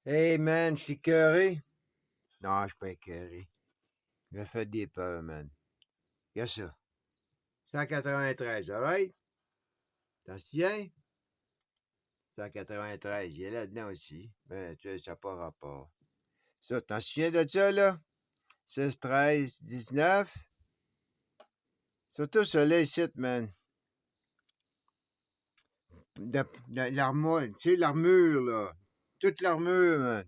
Hey man, je suis écœuré. Non, je suis pas écœuré. Il m'a fait des peurs, man. Qu'est ça? 193, alright? T'en souviens? 193, il est là-dedans aussi. Ben, tu sais, ça n'a pas rapport. Ça, t'en souviens de ça, là? 16, 13, 19? Surtout ça là, ici, man. L'armure, tu sais, l'armure, là. Toute l'armure, man.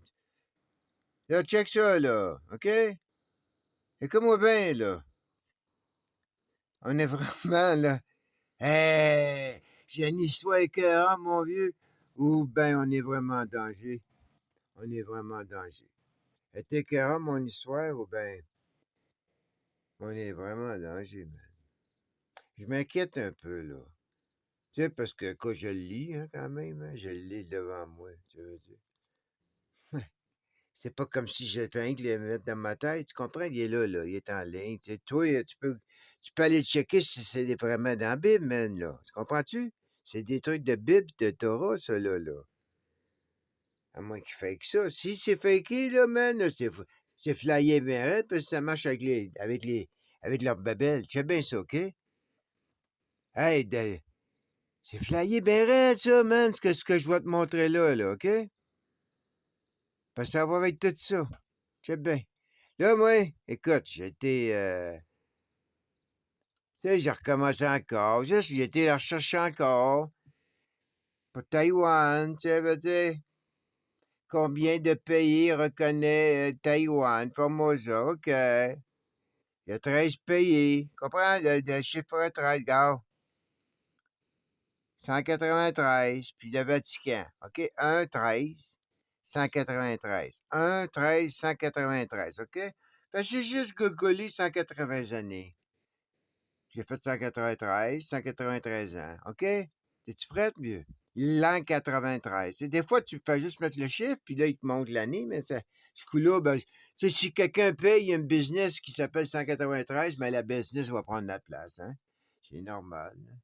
Là, check ça, là, OK? Écoute-moi bien, là. On est vraiment, là. Hey, j'ai une histoire écœurante, mon vieux. Ou ben, on est vraiment en danger. On est vraiment en danger. Est écœurant, mon histoire, ou ben, on est vraiment en danger, man. Je m'inquiète un peu, là. Tu sais, parce que quand je le lis, hein, quand même, hein, je le lis devant moi, tu veux dire. C'est pas comme si j'avais rien que le mettre dans ma tête, tu comprends? Il est là, il est en ligne. Tu sais, toi, tu peux aller checker si c'est vraiment dans la Bible, man, là. Tu comprends-tu? C'est des trucs de Bible, de Torah, ça, là. À moins qu'il fake ça. Si c'est faké, là, man, là, c'est flyé bien raide, parce que ça marche avec leurs babelles. Tu sais bien ça, OK? Hey, c'est flyé bien raide, ça, man, ce que je vais te montrer là, OK? Parce que ça va avec tout ça. Tu sais bien. Là, moi, écoute, tu sais, j'ai recommencé encore. J'ai été la rechercher encore. Pour Taïwan, tu sais, veux dire, combien de pays reconnaît Taïwan? Formosa, OK. Il y a 13 pays. Comprends? Le chiffre 13, gars. 193, puis le Vatican. OK? 1, 13, 193. 1, 13, 193. OK? Fait que j'ai juste googlé 180 années. J'ai fait 193, 193 ans. OK? Es-tu prête, mieux? L'an 93. Et des fois, tu fais juste mettre le chiffre, puis là, il te montre l'année, mais ce coup-là, ben, tu sais, si quelqu'un paye un business qui s'appelle 193, ben, la business va prendre la place, hein? C'est normal. Hein?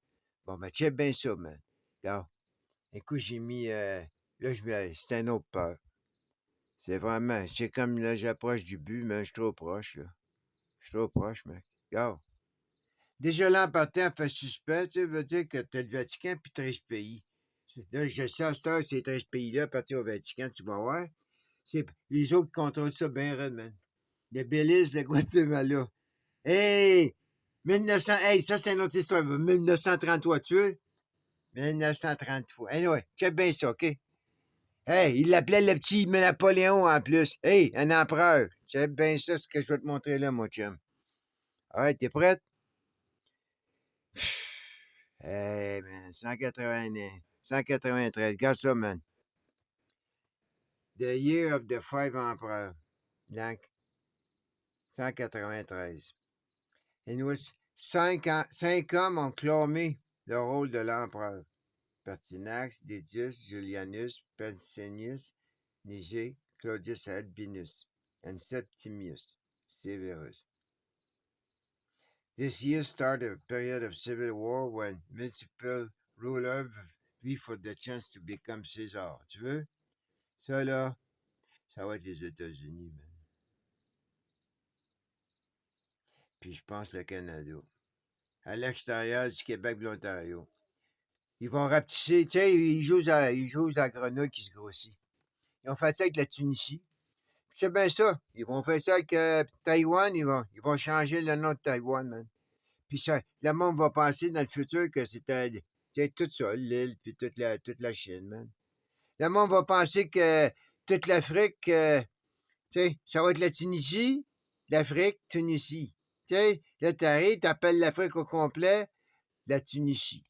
Bon, ben, check bien ça, man. Regarde. Écoute, j'ai mis, là, c'est un autre peur. C'est comme, là, j'approche du but, mais je suis trop proche, là. Je suis trop proche, mec. Regarde. Déjà là, en partant, fait suspect, tu sais, veut dire que t'as le Vatican puis 13 pays. Là, je sais à cette heure, ces 13 pays-là, partir au Vatican, tu vas voir. Les autres contrôlent ça bien raide, man. Le Belize, le Guatemala. Hey! 1900, hey, ça, c'est une autre histoire. 1933, tu veux? 1933. Anyway, check bien ça, OK? Hey, il l'appelait le petit Napoléon en plus. Hey, un empereur. Check bien ça, ce que je vais te montrer là, mon chum. Alright, t'es prête? Hey, man, 180, 193. Regarde ça, man. The Year of the Five Emperors. Blanc. 193. Et nous, cinq hommes ont clamé le rôle de l'empereur. Pertinax, Decius, Julianus, Pescennius, Niger, Claudius Albinus, and Septimius Severus. This year started a period of civil war when multiple rulers vie for the chance to become César. Tu veux? Ça, là, ça va être les États-Unis, man. Puis je pense le Canada. À l'extérieur du Québec et de l'Ontario. Ils vont rapetisser, tu sais, ils jouent à la grenouille qui se grossit. Ils ont fait ça avec la Tunisie. Puis c'est bien ça. Ils vont faire ça avec Taïwan. Ils vont changer le nom de Taïwan, man. Puis ça, le monde va penser dans le futur que c'était tout ça, l'île, puis toute la Chine, man. Le monde va penser que toute l'Afrique, ça va être la Tunisie, l'Afrique, Tunisie. Tu sais, là, t'arrives, t'appelles l'Afrique au complet, la Tunisie.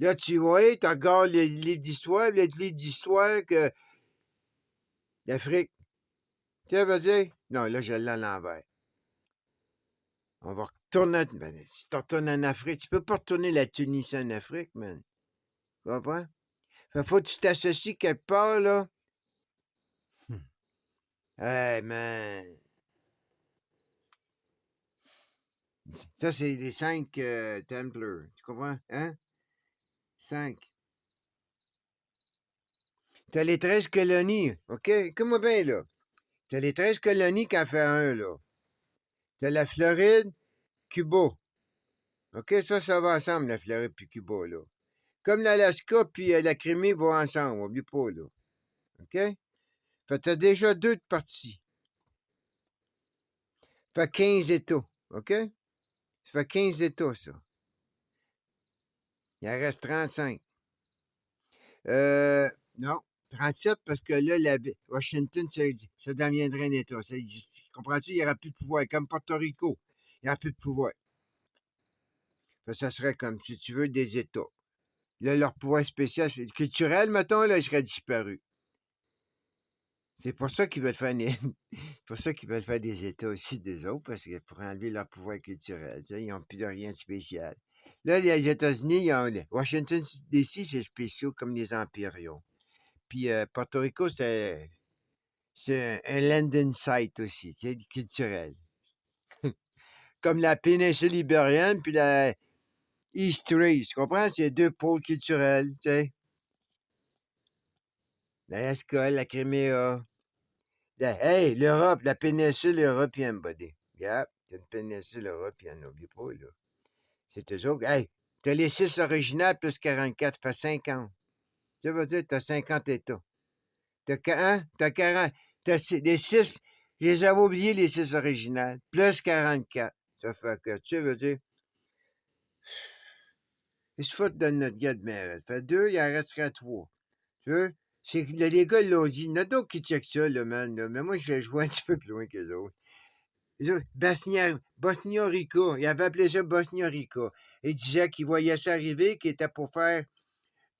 Là, tu vois, tu regardes les livres d'histoire, les livres d'histoire que l'Afrique. Tu sais, veux dire? Non, là, je l'ai à l'envers. On va retourner. Si tu retournes en Afrique, tu peux pas retourner la Tunisie en Afrique, man. Tu comprends? Faut que tu t'associes quelque part, là. Hey, man. Ça, c'est les 5 Templars. Tu comprends? Hein? 5. t'as les 13 colonies, OK? Écoute-moi bien, là. T'as les 13 colonies qui en fait un, là. T'as la Floride, Cuba. OK? Ça va ensemble, la Floride puis Cuba, là. Comme l'Alaska puis la Crimée vont ensemble, oublie pas, là. OK? Fait que t'as déjà 2 de partis. Fait 15 États, OK? Ça fait 15 États, ça. Il en reste 35. Non, 37 parce que là, Washington, ça deviendrait un État. Comprends-tu? Il n'y aura plus de pouvoir. Comme Porto Rico, il n'y aura plus de pouvoir. Fait que ça serait comme, si tu veux, des États. Là, leur pouvoir spécial, culturel, mettons, là, il serait disparu. C'est pour ça qu'ils veulent faire pour ça qu'ils veulent faire des États aussi des autres, parce que pour enlever leur pouvoir culturel, ils n'ont plus de rien de spécial. Là, les États-Unis, Washington DC, c'est spécial comme les empirions. Puis Porto Rico, c'est un landing site aussi, culturel. Comme la péninsule ibérienne, puis la East Race, tu comprends? C'est 2 pôles culturels, tu sais. L'Alaska, la Crimée. Hey, l'Europe, la péninsule européenne, buddy. Yep, c'est une péninsule européenne, n'oublie pas, là. C'est eux autres. Hey, t'as les 6 originales plus 44, ça fait 50. Ça veut dire que t'as 50 États. T'as 40. Les 6, je les avais oubliés, les 6 originales, plus 44. Ça fait que, tu veux dire, ils se foutent de notre gueule de merde. Ça fait 2, il en resterait 3. Tu veux? C'est que les gars l'ont dit. Il y en a d'autres qui checkent ça, là, man. Là. Mais moi, je vais jouer un petit peu plus loin que les autres. Bosnia-Rica, il avait appelé ça Bosnia-Rica. Il disait qu'il voyait ça arriver, qu'il était pour faire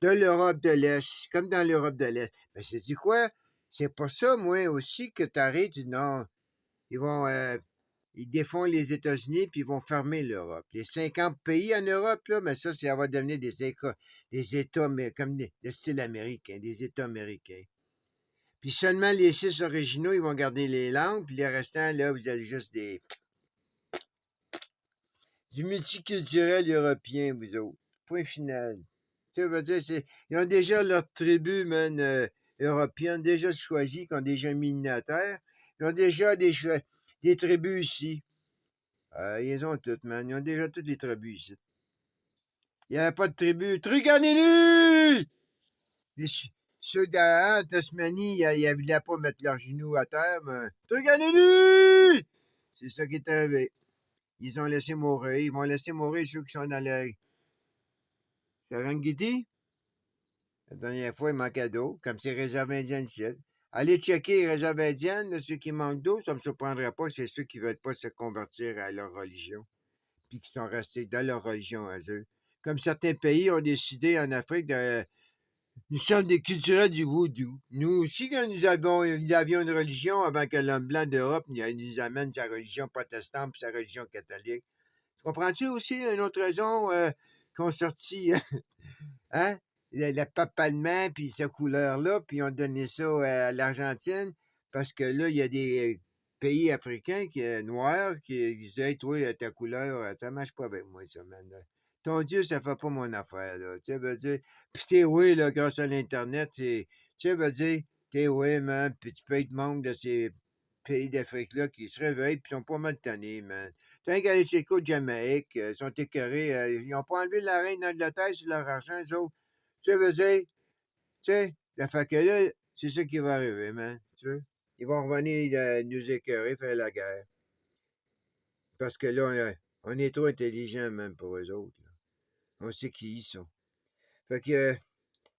de l'Europe de l'Est, comme dans l'Europe de l'Est. Mais c'est dit quoi? C'est pour ça, moi aussi, que t'arrêtes. Non, ils vont, ils défont les États-Unis puis ils vont fermer l'Europe. Les 50 pays en Europe, là, mais ça va devenir des États mais comme de style américain, des États américains. Puis seulement les 6 originaux, ils vont garder les langues, puis les restants, là, vous avez juste du multiculturel européen, vous autres. Point final. Ça veut dire, ils ont déjà leur tribu, man, européenne, déjà choisie, qui ont déjà mis une terre. Ils ont déjà des tribus ici. Ils ont toutes, man. Ils ont déjà toutes les tribus ici. Il n'y avait pas de tribu. Truganinu! Ceux d'en Tasmanie, ils ne voulaient pas mettre leurs genoux à terre, mais. Truganinu! C'est ça qui est arrivé. Ils ont laissé mourir. Ils vont laisser mourir ceux qui sont dans le Serengeti. La dernière fois, il manquait d'eau, comme c'est réserve indienne ici. Allez checker les réserves indiennes, ceux qui manquent d'eau, ça ne me surprendrait pas, c'est ceux qui ne veulent pas se convertir à leur religion, puis qui sont restés dans leur religion à eux. Comme certains pays ont décidé en Afrique de. Nous sommes des culturels du voodoo. Nous aussi, quand nous avions une religion avant que l'homme blanc d'Europe nous amène sa religion protestante et sa religion catholique. Comprends-tu aussi une autre raison qu'on sortit hein? Le pape allemand, puis cette couleur-là, puis ils ont donné ça à l'Argentine, parce que là, il y a des pays africains noirs qui disaient hey, toi, ta couleur, ça marche pas avec moi, ça, man. Ton Dieu, ça fait pas mon affaire, là. Tu sais, veut dire. Puis t'es oui, là, grâce à l'Internet, tu sais, veut dire, t'es oui, man, puis tu peux être membre de ces pays d'Afrique-là qui se réveillent, puis sont pas mal tannés, man. T'as qu'à aller checker au Jamaïque, ils sont écœurés, ils n'ont pas enlevé la reine d'Angleterre sur leur argent, eux autres. Tu sais, veut dire, tu sais, la fait que là, c'est ça qui va arriver, man. Tu sais. Ils vont revenir nous écœurer, faire la guerre. Parce que là, on est trop intelligents, même, pour eux autres. Là. On sait qui ils sont. Fait que,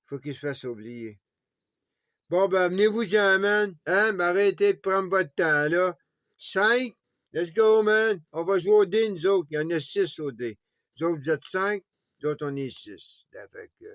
faut qu'ils se fassent oublier. Bon, ben, venez-vous-en, man. Hein? Mais arrêtez de prendre votre temps, là. 5? Let's go, man. On va jouer au dé, nous autres. Il y en a 6 au dé. Nous autres, vous êtes 5. Nous autres, on est 6. Fait que.